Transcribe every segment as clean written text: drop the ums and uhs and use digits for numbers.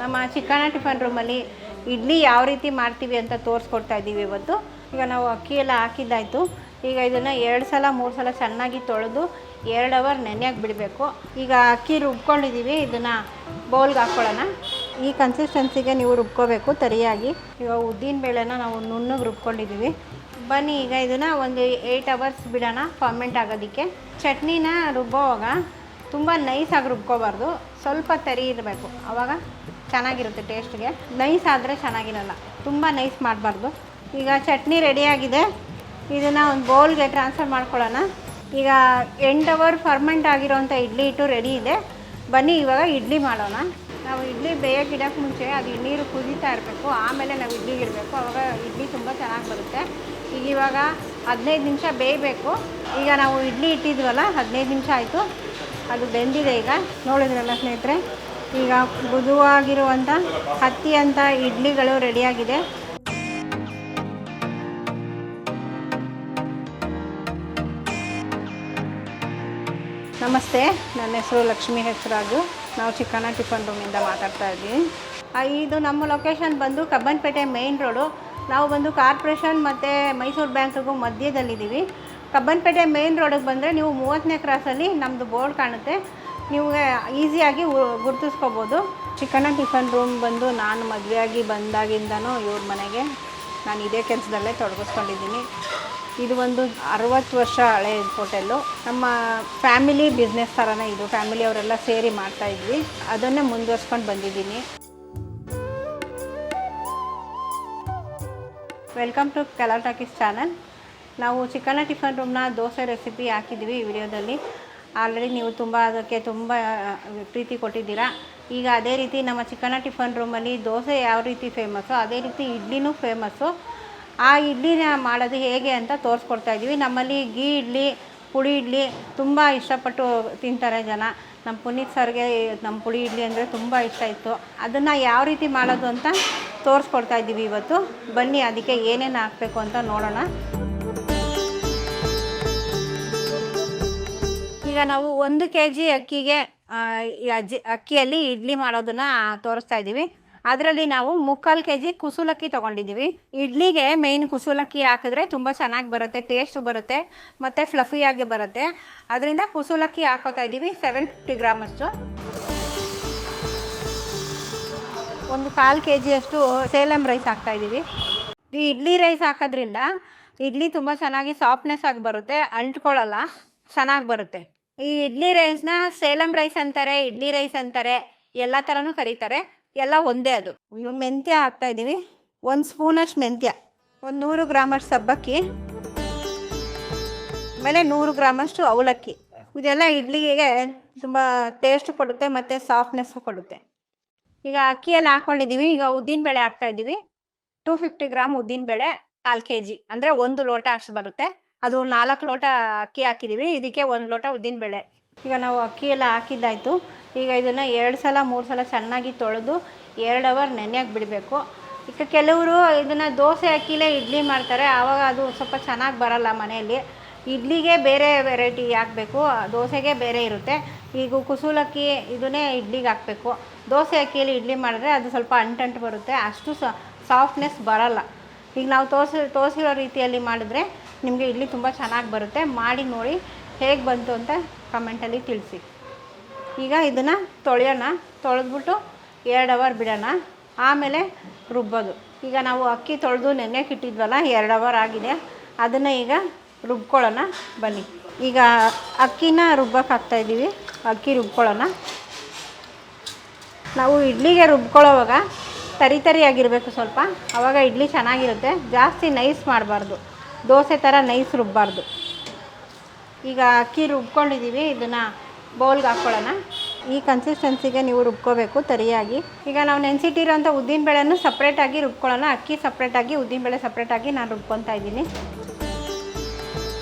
ನಮ್ಮ ಚಿಕ್ಕಣ್ಣ ಟಿಫನ್ ರೂಮಲ್ಲಿ ಇಡ್ಲಿ ಯಾವ ರೀತಿ ಮಾಡ್ತೀವಿ ಅಂತ ತೋರಿಸ್ಕೊಡ್ತಾ ಇದ್ದೀವಿ ಇವತ್ತು. ಈಗ ನಾವು ಅಕ್ಕಿ ಎಲ್ಲ ಹಾಕಿದ್ದಾಯಿತು. ಈಗ ಇದನ್ನು 2 ಸಲ 3 ಸಲ ಚೆನ್ನಾಗಿ ತೊಳೆದು 2 ಅವರ್ ನೆನೆಯಾಗಿ ಬಿಡಬೇಕು. ಈಗ ಅಕ್ಕಿ ರುಬ್ಕೊಂಡಿದ್ದೀವಿ, ಇದನ್ನು ಬೌಲ್ಗೆ ಹಾಕ್ಕೊಳ್ಳೋಣ. ಈ ಕನ್ಸಿಸ್ಟೆನ್ಸಿಗೆ ನೀವು ರುಬ್ಕೋಬೇಕು ತರಿಯಾಗಿ. ಈಗ ಉದ್ದಿನ ಬೇಳೆನ ನಾವು ನುಣ್ಣಗೆ ರುಬ್ಕೊಂಡಿದ್ದೀವಿ. ಬನ್ನಿ ಈಗ ಇದನ್ನು ಒಂದು 8 ಅವರ್ಸ್ ಬಿಡೋಣ ಫರ್ಮೆಂಟ್ ಆಗೋದಕ್ಕೆ. ಚಟ್ನಿನ ರುಬ್ಬೋವಾಗ ತುಂಬ ನೈಸಾಗಿ ರುಬ್ಕೋಬಾರ್ದು, ಸ್ವಲ್ಪ ತರಿ ಇರಬೇಕು, ಆವಾಗ ಚೆನ್ನಾಗಿರುತ್ತೆ ಟೇಸ್ಟ್ಗೆ. ನೈಸ್ ಆದರೆ ಚೆನ್ನಾಗಿರಲ್ಲ, ತುಂಬ ನೈಸ್ ಮಾಡಬಾರ್ದು. ಈಗ ಚಟ್ನಿ ರೆಡಿಯಾಗಿದೆ, ಇದನ್ನು ಒಂದು ಬೌಲ್ಗೆ ಟ್ರಾನ್ಸ್ಫರ್ ಮಾಡ್ಕೊಳ್ಳೋಣ. ಈಗ 8 ಅವರ್ ಫರ್ಮೆಂಟ್ ಆಗಿರೋವಂಥ ಇಡ್ಲಿ ಹಿಟ್ಟು ರೆಡಿ ಇದೆ. ಬನ್ನಿ ಇವಾಗ ಇಡ್ಲಿ ಮಾಡೋಣ. ನಾವು ಇಡ್ಲಿ ಬೇಯೋಕ್ಕಿಡೋಕ್ಕೆ ಮುಂಚೆ ಅದು ನೀರು ಕುದೀತಾ ಇರಬೇಕು, ಆಮೇಲೆ ನಾವು ಇಡ್ಲಿಗೆ ಇಡಬೇಕು, ಆವಾಗ ಇಡ್ಲಿ ತುಂಬ ಚೆನ್ನಾಗಿ ಬರುತ್ತೆ. ಈಗ ಇವಾಗ 15 ನಿಮಿಷ ಬೇಯಬೇಕು. ಈಗ ನಾವು ಇಡ್ಲಿ ಇಟ್ಟಿದ್ವಲ್ಲ 15 ನಿಮಿಷ ಆಯಿತು, ಅದು ಬೆಂದಿದೆ. ಈಗ ನೋಡಿದ್ರಲ್ಲ ಸ್ನೇಹಿತರೆ, ಈಗ ಮೃದುವಾಗಿರುವಂಥ ಹತ್ತಿಯಂಥ ಇಡ್ಲಿಗಳು ರೆಡಿಯಾಗಿದೆ. ನಮಸ್ತೆ, ನನ್ನ ಹೆಸರು ಲಕ್ಷ್ಮೀ ಹೆಸರಾಜು. ನಾವು ಚಿಕ್ಕಣ್ಣ ಟಿಫನ್ ರೂಮಿಂದ ಮಾತಾಡ್ತಾ ಇದ್ದೀವಿ. ಇದು ನಮ್ಮ ಲೊಕೇಶನ್ ಬಂದು ಕಬ್ಬನ್ಪೇಟೆ ಮೇನ್ ರೋಡು. ನಾವು ಬಂದು ಕಾರ್ಪೊರೇಷನ್ ಮತ್ತು ಮೈಸೂರು ಬ್ಯಾಂಕ್ಗೂ ಮಧ್ಯದಲ್ಲಿದ್ದೀವಿ. ಕಬ್ಬನ್ಪೇಟೆ ಮೇನ್ ರೋಡಿಗೆ ಬಂದರೆ ನೀವು 30ನೇ ಕ್ರಾಸಲ್ಲಿ ನಮ್ಮದು ಬೋರ್ಡ್ ಕಾಣುತ್ತೆ, ನೀವು ಈಸಿಯಾಗಿ ಗುರ್ತಿಸ್ಕೋಬೋದು. ಚಿಕ್ಕಣ್ಣ ಟಿಫನ್ ರೂಮ್ ಬಂದು ನಾನು ಮದುವೆಯಾಗಿ ಬಂದಾಗಿಂದನೂ ಇವ್ರ ಮನೆಗೆ ನಾನು ಇದೇ ಕೆಲಸದಲ್ಲೇ ತೊಡಗಿಸ್ಕೊಂಡಿದ್ದೀನಿ. ಇದು ಒಂದು 60 ವರ್ಷ ಹಳೆಯ ಹೋಟೆಲ್ಲು. ನಮ್ಮ ಫ್ಯಾಮಿಲಿ ಬಿಸ್ನೆಸ್ ಥರನೇ ಇದು, ಫ್ಯಾಮಿಲಿಯವರೆಲ್ಲ ಸೇರಿ ಮಾಡ್ತಾಯಿದ್ವಿ, ಅದನ್ನೇ ಮುಂದುವರ್ಸ್ಕೊಂಡು ಬಂದಿದ್ದೀನಿ. Welcome to colour talkies channel. ನಾವು ಚಿಕ್ಕಣ್ಣ ಟಿಫನ್ ರೂಮ್ನ ದೋಸೆ ರೆಸಿಪಿ ಹಾಕಿದ್ವಿ ಈ ವಿಡಿಯೋದಲ್ಲಿ. ಆಲ್ರೆಡಿ ನೀವು ಅದಕ್ಕೆ ತುಂಬ ಪ್ರೀತಿ ಕೊಟ್ಟಿದ್ದೀರಾ. ಈಗ ಅದೇ ರೀತಿ ನಮ್ಮ ಚಿಕ್ಕಣ್ಣ ಟಿಫನ್ ರೂಮಲ್ಲಿ ದೋಸೆ ಯಾವ ರೀತಿ ಫೇಮಸ್ಸೋ ಅದೇ ರೀತಿ ಇಡ್ಲಿನೂ ಫೇಮಸ್ಸು. ಆ ಇಡ್ಲಿನ ಮಾಡೋದು ಹೇಗೆ ಅಂತ ತೋರಿಸ್ಕೊಡ್ತಾಯಿದ್ದೀವಿ. ನಮ್ಮಲ್ಲಿ ಗೀ ಇಡ್ಲಿ, ಪುಡಿ ಇಡ್ಲಿ ತುಂಬ ಇಷ್ಟಪಟ್ಟು ತಿಂತಾರೆ ಜನ. ನಮ್ಮ ಪುನೀತ್ ಸರ್ಗೆ ನಮ್ಮ ಪುಡಿ ಇಡ್ಲಿ ಅಂದರೆ ತುಂಬ ಇಷ್ಟ ಇತ್ತು. ಅದನ್ನು ಯಾವ ರೀತಿ ಮಾಡೋದು ಅಂತ ತೋರಿಸ್ಕೊಡ್ತಾಯಿದ್ದೀವಿ ಇವತ್ತು. ಬನ್ನಿ ಅದಕ್ಕೆ ಏನೇನು ಹಾಕಬೇಕು ಅಂತ ನೋಡೋಣ. ಈಗ ನಾವು 1 kg ಅಕ್ಕಿಗೆ ಅಕ್ಕಿಯಲ್ಲಿ ಇಡ್ಲಿ ಮಾಡೋದನ್ನು ತೋರಿಸ್ತಾ ಇದ್ದೀವಿ. ಅದರಲ್ಲಿ ನಾವು 3/4 kg ಕುಸುಲಕ್ಕಿ ತೊಗೊಂಡಿದ್ದೀವಿ. ಇಡ್ಲಿಗೆ ಮೇಯ್ನ್ ಕುಸುಲಕ್ಕಿ ಹಾಕಿದ್ರೆ ತುಂಬ ಚೆನ್ನಾಗಿ ಬರುತ್ತೆ, ಟೇಸ್ಟ್ ಬರುತ್ತೆ ಮತ್ತು ಫ್ಲಫಿಯಾಗಿ ಬರುತ್ತೆ. ಅದರಿಂದ ಕುಸುಲಕ್ಕಿ ಹಾಕೋತಾ ಇದ್ದೀವಿ 750 ಗ್ರಾಮಷ್ಟು. 1/4 kg ಅಷ್ಟು ಸೇಲಂ ರೈಸ್ ಹಾಕ್ತಾಯಿದ್ದೀವಿ. ಈ ಇಡ್ಲಿ ರೈಸ್ ಹಾಕೋದ್ರಿಂದ ಇಡ್ಲಿ ತುಂಬ ಚೆನ್ನಾಗಿ ಸಾಫ್ಟ್ನೆಸ್ ಆಗಿ ಬರುತ್ತೆ, ಅಂಟ್ಕೊಳ್ಳಲ್ಲ, ಚೆನ್ನಾಗಿ ಬರುತ್ತೆ. ಈ ಇಡ್ಲಿ ರೈಸ್ನ ಸೇಲಂ ರೈಸ್ ಅಂತಾರೆ, ಇಡ್ಲಿ ರೈಸ್ ಅಂತಾರೆ, ಎಲ್ಲ ಥರನೂ ಕರೀತಾರೆ, ಎಲ್ಲ ಒಂದೇ. ಅದು ಮೆಂತ್ಯ ಹಾಕ್ತಾಯಿದ್ದೀವಿ, 1 ಸ್ಪೂನಷ್ಟು ಮೆಂತ್ಯ, 100 ಗ್ರಾಮಷ್ಟು ಸಬ್ಬಕ್ಕಿ, ಆಮೇಲೆ 100 ಗ್ರಾಮಷ್ಟು ಅವಲಕ್ಕಿ. ಇದೆಲ್ಲ ಇಡ್ಲಿಗೆ ತುಂಬ ಟೇಸ್ಟ್ ಕೊಡುತ್ತೆ ಮತ್ತು ಸಾಫ್ಟ್ನೆಸ್ಸು ಕೊಡುತ್ತೆ. ಈಗ ಅಕ್ಕಿಯಲ್ಲಿ ಹಾಕ್ಕೊಂಡಿದ್ದೀವಿ. ಈಗ ಉದ್ದಿನಬೇಳೆ ಹಾಕ್ತಾಯಿದ್ದೀವಿ. 250 ಗ್ರಾಮ್ ಉದ್ದಿನಬೇಳೆ, 4 kg ಅಂದರೆ 1 ಲೋಟ ಅಷ್ಟು ಬರುತ್ತೆ. ಅದು 4 ಲೋಟ ಅಕ್ಕಿ ಹಾಕಿದ್ದೀವಿ, ಇದಕ್ಕೆ 1 ಲೋಟ ಉದ್ದಿನಬೇಳೆ. ಈಗ ನಾವು ಅಕ್ಕಿ ಎಲ್ಲ ಹಾಕಿದ್ದಾಯಿತು. ಈಗ ಇದನ್ನು 2 ಸಲ 3 ಸಲ ಚೆನ್ನಾಗಿ ತೊಳೆದು 2 ಅವರ್ ನೆನೆಯಾಗಿ ಬಿಡಬೇಕು. ಈಗ ಕೆಲವರು ಇದನ್ನು ದೋಸೆ ಅಕ್ಕಿಲೇ ಇಡ್ಲಿ ಮಾಡ್ತಾರೆ, ಆವಾಗ ಅದು ಸ್ವಲ್ಪ ಚೆನ್ನಾಗಿ ಬರಲ್ಲ ಮನೆಯಲ್ಲಿ. ಇಡ್ಲಿಗೆ ಬೇರೆ ವೆರೈಟಿ ಹಾಕಬೇಕು, ದೋಸೆಗೆ ಬೇರೆ ಇರುತ್ತೆ. ಈಗ ಕುಸುಲಕ್ಕಿ ಇದನ್ನೇ ಇಡ್ಲಿಗೆ ಹಾಕಬೇಕು. ದೋಸೆ ಅಕ್ಕಿಯಲ್ಲಿ ಇಡ್ಲಿ ಮಾಡಿದ್ರೆ ಅದು ಸ್ವಲ್ಪ ಅಂಟಂಟು ಬರುತ್ತೆ, ಅಷ್ಟು ಸಾಫ್ಟ್ನೆಸ್ ಬರಲ್ಲ. ಈಗ ನಾವು ತೋರಿಸಿರೋ ರೀತಿಯಲ್ಲಿ ಮಾಡಿದ್ರೆ ನಿಮಗೆ ಇಡ್ಲಿ ತುಂಬ ಚೆನ್ನಾಗಿ ಬರುತ್ತೆ. ಮಾಡಿ ನೋಡಿ ಹೇಗೆ ಬಂತು ಅಂತ ಕಮೆಂಟಲ್ಲಿ ತಿಳಿಸಿ. ಈಗ ಇದನ್ನು ತೊಳೆಯೋಣ, ತೊಳೆದ್ಬಿಟ್ಟು 2 ಅವರ್ ಬಿಡೋಣ, ಆಮೇಲೆ ರುಬ್ಬೋದು. ಈಗ ನಾವು ಅಕ್ಕಿ ತೊಳೆದು ನೆನೆಯಕ್ಕೆ ಇಟ್ಟಿದ್ವಲ್ಲ, 2 ಅವರ್ ಆಗಿದೆ, ಅದನ್ನು ಈಗ ರುಬ್ಕೊಳ್ಳೋಣ. ಬನ್ನಿ ಈಗ ಅಕ್ಕಿನ ರುಬ್ಬಕ್ಕೆ ಹಾಕ್ತಾಯಿದ್ದೀವಿ. ಅಕ್ಕಿ ರುಬ್ಕೊಳ್ಳೋಣ. ನಾವು ಇಡ್ಲಿಗೆ ರುಬ್ಕೊಳ್ಳೋವಾಗ ತರಿಯಾಗಿರಬೇಕು ಸ್ವಲ್ಪ, ಆವಾಗ ಇಡ್ಲಿ ಚೆನ್ನಾಗಿರುತ್ತೆ. ಜಾಸ್ತಿ ನೈಸ್ ಮಾಡಬಾರ್ದು, ದೋಸೆ ಥರ ನೈಸ್ ರುಬ್ಬಾರ್ದು. ಈಗ ಅಕ್ಕಿ ರುಬ್ಕೊಂಡಿದ್ದೀವಿ, ಇದನ್ನು ಬೌಲ್ಗೆ ಹಾಕ್ಕೊಳ್ಳೋಣ. ಈ ಕನ್ಸಿಸ್ಟೆನ್ಸಿಗೆ ನೀವು ರುಬ್ಕೋಬೇಕು ತರಿಯಾಗಿ. ಈಗ ನಾವು ನೆನೆಸಿಟ್ಟಿರೋಂಥ ಉದ್ದಿನಬೇಳೆನೂ ಸಪ್ರೇಟಾಗಿ ರುಬ್ಕೊಳ್ಳೋಣ. ಅಕ್ಕಿ ಸಪ್ರೇಟಾಗಿ, ಉದ್ದಿನಬೇಳೆ ಸಪ್ರೇಟಾಗಿ ನಾನು ರುಬ್ಕೊತಾ ಇದ್ದೀನಿ.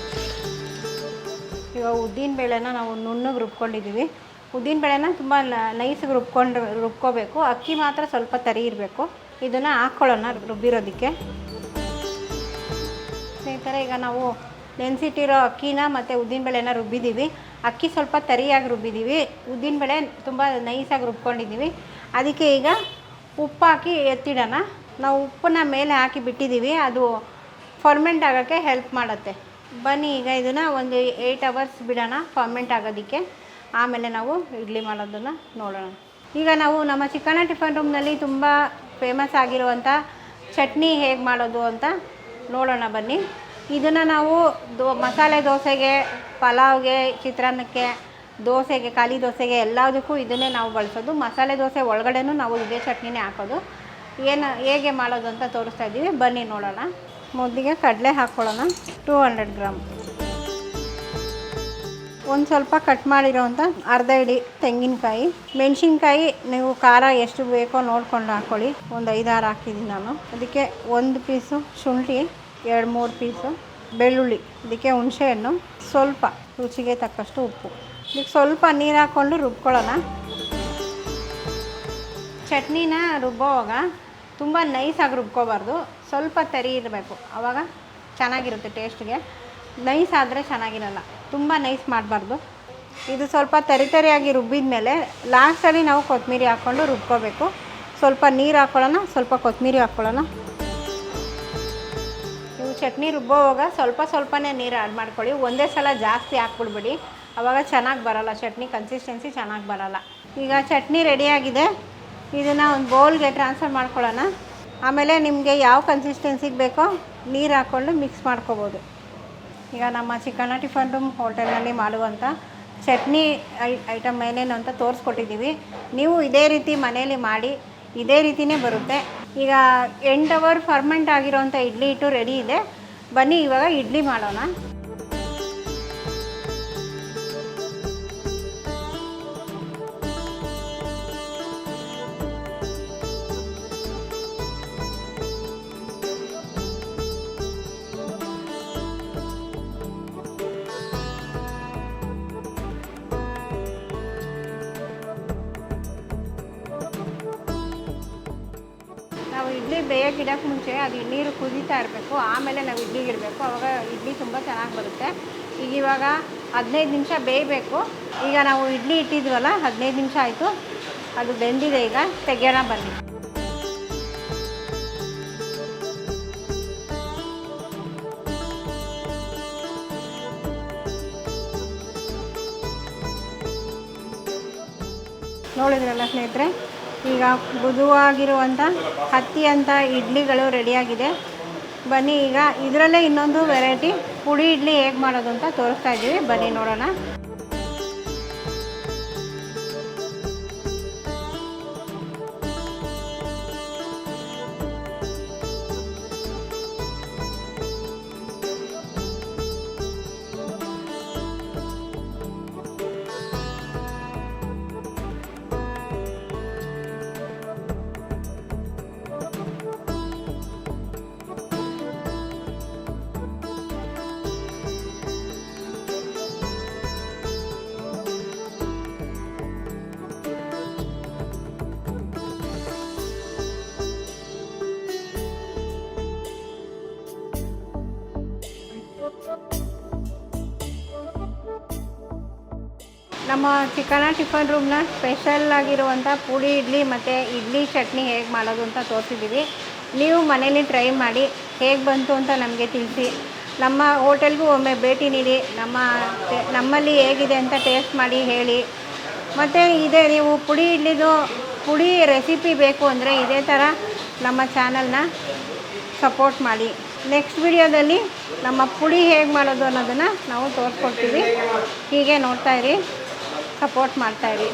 ಈಗ ಉದ್ದಿನಬೇಳೆನ ನಾವು ನುಣ್ಣಗೆ ರುಬ್ಕೊಂಡಿದ್ದೀವಿ. ಉದ್ದಿನಬೇಳೆನ ತುಂಬ ನೈಸಿಗೆ ರುಬ್ಕೋಬೇಕು. ಅಕ್ಕಿ ಮಾತ್ರ ಸ್ವಲ್ಪ ತರಿ ಇರಬೇಕು. ಇದನ್ನು ಹಾಕ್ಕೊಳ್ಳೋಣ ರುಬ್ಬಿರೋದಕ್ಕೆ. ಸ್ನೇಹಿತರೆ, ಈಗ ನಾವು ನೆನೆಸಿಟ್ಟಿರೋ ಅಕ್ಕಿನ ಮತ್ತು ಉದ್ದಿನಬೇಳೆನ ರುಬ್ಬಿದ್ದೀವಿ. ಅಕ್ಕಿ ಸ್ವಲ್ಪ ತರಿಯಾಗಿ ರುಬ್ಬಿದ್ದೀವಿ, ಉದ್ದಿನಬೇಳೆ ತುಂಬ ನೈಸಾಗಿ ರುಬ್ಕೊಂಡಿದ್ದೀವಿ. ಅದಕ್ಕೆ ಈಗ ಉಪ್ಪು ಹಾಕಿ ಎತ್ತಿಡೋಣ. ನಾವು ಉಪ್ಪನ್ನ ಮೇಲೆ ಹಾಕಿ ಬಿಟ್ಟಿದ್ದೀವಿ, ಅದು ಫರ್ಮೆಂಟ್ ಆಗೋಕ್ಕೆ ಹೆಲ್ಪ್ ಮಾಡುತ್ತೆ. ಬನ್ನಿ ಈಗ ಇದನ್ನು ಒಂದು 8 ಅವರ್ಸ್ ಬಿಡೋಣ ಫರ್ಮೆಂಟ್ ಆಗೋದಕ್ಕೆ. ಆಮೇಲೆ ನಾವು ಇಡ್ಲಿ ಮಾಡೋದನ್ನು ನೋಡೋಣ. ಈಗ ನಾವು ನಮ್ಮ ಚಿಕ್ಕಣ್ಣ ಟಿಫನ್ ರೂಮ್ನಲ್ಲಿ ತುಂಬ ಫೇಮಸ್ ಆಗಿರುವಂಥ ಚಟ್ನಿ ಹೇಗೆ ಮಾಡೋದು ಅಂತ ನೋಡೋಣ ಬನ್ನಿ. ಇದನ್ನು ನಾವು ಮಸಾಲೆ ದೋಸೆಗೆ, ಪಲಾವ್ಗೆ, ಚಿತ್ರಾನ್ನಕ್ಕೆ, ದೋಸೆಗೆ, ಖಾಲಿ ದೋಸೆಗೆ ಎಲ್ಲದಕ್ಕೂ ಇದನ್ನೇ ನಾವು ಬಳಸೋದು. ಮಸಾಲೆ ದೋಸೆ ಒಳಗಡೆನೂ ನಾವು ಇದೇ ಚಟ್ನಿನೇ ಹಾಕೋದು. ಹೇಗೆ ಮಾಡೋದು ಅಂತ ತೋರಿಸ್ತಾ ಇದ್ದೀವಿ, ಬನ್ನಿ ನೋಡೋಣ. ಮೊದಲಿಗೆ ಕಡಲೆ ಹಾಕ್ಕೊಳ್ಳೋಣ, 200 ಗ್ರಾಮ್. ಒಂದು ಸ್ವಲ್ಪ ಕಟ್ ಮಾಡಿರೋವಂಥ ಅರ್ಧ ಇಡಿ ತೆಂಗಿನಕಾಯಿ. ಮೆಣಸಿನ್ಕಾಯಿ ನೀವು ಖಾರ ಎಷ್ಟು ಬೇಕೋ ನೋಡ್ಕೊಂಡು ಹಾಕ್ಕೊಳ್ಳಿ. ಒಂದು 5-6 ಹಾಕಿದ್ದೀನಿ ನಾನು. ಅದಕ್ಕೆ 1 ಪೀಸು ಶುಂಠಿ, 2-3 ಪೀಸು ಬೆಳ್ಳುಳ್ಳಿ, ಅದಕ್ಕೆ ಹುಣಸೆಹಣ್ಣು, ಸ್ವಲ್ಪ ರುಚಿಗೆ ತಕ್ಕಷ್ಟು ಉಪ್ಪು. ಇದಕ್ಕೆ ಸ್ವಲ್ಪ ನೀರು ಹಾಕ್ಕೊಂಡು ರುಬ್ಕೊಳ್ಳೋಣ. ಚಟ್ನಿನ ರುಬ್ಬೋವಾಗ ತುಂಬ ನೈಸಾಗಿ ರುಬ್ಕೋಬಾರ್ದು, ಸ್ವಲ್ಪ ತರಿ ಇರಬೇಕು, ಆವಾಗ ಚೆನ್ನಾಗಿರುತ್ತೆ ಟೇಸ್ಟ್ಗೆ. ನೈಸ್ ಆದರೆ ಚೆನ್ನಾಗಿರಲ್ಲ, ತುಂಬ ನೈಸ್ ಮಾಡಬಾರ್ದು. ಇದು ಸ್ವಲ್ಪ ತರಿಯಾಗಿ ರುಬ್ಬಿದ ಮೇಲೆ ಲಾಸ್ಟಲ್ಲಿ ನಾವು ಕೊತ್ತಂಬರಿ ಹಾಕ್ಕೊಂಡು ರುಬ್ಕೋಬೇಕು. ಸ್ವಲ್ಪ ನೀರು ಹಾಕ್ಕೊಳ್ಳೋಣ, ಸ್ವಲ್ಪ ಕೊತ್ತಂಬರಿ ಹಾಕ್ಕೊಳ್ಳೋಣ. ನೀವು ಚಟ್ನಿ ರುಬ್ಬೋವಾಗ ಸ್ವಲ್ಪನೇ ನೀರು ಆ್ಯಡ್ ಮಾಡ್ಕೊಳ್ಳಿ. ಒಂದೇ ಸಲ ಜಾಸ್ತಿ ಹಾಕ್ಬಿಡ್ಬೇಡಿ, ಆವಾಗ ಚೆನ್ನಾಗಿ ಬರೋಲ್ಲ, ಚಟ್ನಿ ಕನ್ಸಿಸ್ಟೆನ್ಸಿ ಚೆನ್ನಾಗಿ ಬರೋಲ್ಲ. ಈಗ ಚಟ್ನಿ ರೆಡಿಯಾಗಿದೆ. ಇದನ್ನು ಒಂದು ಬೌಲ್ಗೆ ಟ್ರಾನ್ಸ್ಫರ್ ಮಾಡ್ಕೊಳ್ಳೋಣ. ಆಮೇಲೆ ನಿಮಗೆ ಯಾವ ಕನ್ಸಿಸ್ಟೆನ್ಸಿಗೆ ಬೇಕೋ ನೀರು ಹಾಕ್ಕೊಂಡು ಮಿಕ್ಸ್ ಮಾಡ್ಕೋಬೋದು. ಈಗ ನಮ್ಮ ಚಿಕ್ಕಣ್ಣ ಟಿಫನ್ ರೂಮ್ ಹೋಟೆಲ್ನಲ್ಲಿ ಮಾಡುವಂಥ ಚಟ್ನಿ ಐಟಮ್ ಏನೇನು ಅಂತ ತೋರಿಸ್ಕೊಟ್ಟಿದ್ದೀವಿ. ನೀವು ಇದೇ ರೀತಿ ಮನೇಲಿ ಮಾಡಿ, ಇದೇ ರೀತಿಯೇ ಬರುತ್ತೆ. ಈಗ 8 ಅವರ್ ಫರ್ಮೆಂಟ್ ಆಗಿರೋವಂಥ ಇಡ್ಲಿ ಹಿಟ್ಟು ರೆಡಿ ಇದೆ. ಬನ್ನಿ ಇವಾಗ ಇಡ್ಲಿ ಮಾಡೋಣ. ನಾವು ಇಡ್ಲಿ ಬೇಯೋಕ್ಕಿಡೋಕ್ಕೆ ಮುಂಚೆ ಅದು ನೀರು ಕುದೀತಾ ಇರಬೇಕು, ಆಮೇಲೆ ನಾವು ಇಡ್ಲಿಗೆ ಇಡಬೇಕು, ಆವಾಗ ಇಡ್ಲಿ ತುಂಬ ಚೆನ್ನಾಗಿ ಬರುತ್ತೆ. ಇವಾಗ 15 ನಿಮಿಷ ಬೇಯಬೇಕು. ಈಗ ನಾವು ಇಡ್ಲಿ ಇಟ್ಟಿದ್ವಲ್ಲ, 15 ನಿಮಿಷ ಆಯಿತು, ಅದು ಬೆಂದಿದೆ. ಈಗ ತೆಗೆಯೋಣ ಬನ್ನಿ. ನೋಡಿದ್ರಲ್ಲ ಸ್ನೇಹಿತರೆ, ಈಗ ಮೃದುವಾಗಿರುವಂಥ ಹತ್ತಿಯಂಥ ಇಡ್ಲಿಗಳು ರೆಡಿಯಾಗಿದೆ. ಬನ್ನಿ ಈಗ ಇದರಲ್ಲೇ ಇನ್ನೊಂದು ವೆರೈಟಿ ಪುಡಿ ಇಡ್ಲಿ ಹೇಗೆ ಮಾಡೋದು ಅಂತ ತೋರಿಸ್ತಾ ಇದ್ದೀವಿ. ಬನ್ನಿ ನೋಡೋಣ. ನಮ್ಮ ಚಿಕ್ಕಣ್ಣ ಟಿಫನ್ ರೂಮ್ನ ಸ್ಪೆಷಲ್ ಆಗಿರುವಂಥ ಪುಡಿ ಇಡ್ಲಿ ಮತ್ತು ಇಡ್ಲಿ ಚಟ್ನಿ ಹೇಗೆ ಮಾಡೋದು ಅಂತ ತೋರಿಸಿದ್ದೀವಿ. ನೀವು ಮನೇಲಿ ಟ್ರೈ ಮಾಡಿ ಹೇಗೆ ಬಂತು ಅಂತ ನಮಗೆ ತಿಳಿಸಿ. ನಮ್ಮ ಹೋಟೆಲ್ಗೂ ಒಮ್ಮೆ ಭೇಟಿ ನೀಡಿ, ನಮ್ಮಲ್ಲಿ ಹೇಗಿದೆ ಅಂತ ಟೇಸ್ಟ್ ಮಾಡಿ ಹೇಳಿ. ಮತ್ತು ಇದೇ ನೀವು ಪುಡಿ ಇಡ್ಲಿದು ಪುಡಿ ರೆಸಿಪಿ ಬೇಕು ಅಂದರೆ ಇದೇ ಥರ ನಮ್ಮ ಚಾನಲ್ನ ಸಪೋರ್ಟ್ ಮಾಡಿ. ನೆಕ್ಸ್ಟ್ ವಿಡಿಯೋದಲ್ಲಿ ನಮ್ಮ ಪುಡಿ ಹೇಗೆ ಮಾಡೋದು ಅನ್ನೋದನ್ನು ನಾವು ತೋರಿಸ್ಕೊಡ್ತೀವಿ. ಹೀಗೆ ನೋಡ್ತಾಯಿರಿ, ಸಪೋರ್ಟ್ ಮಾಡ್ತಾಯಿರಿ.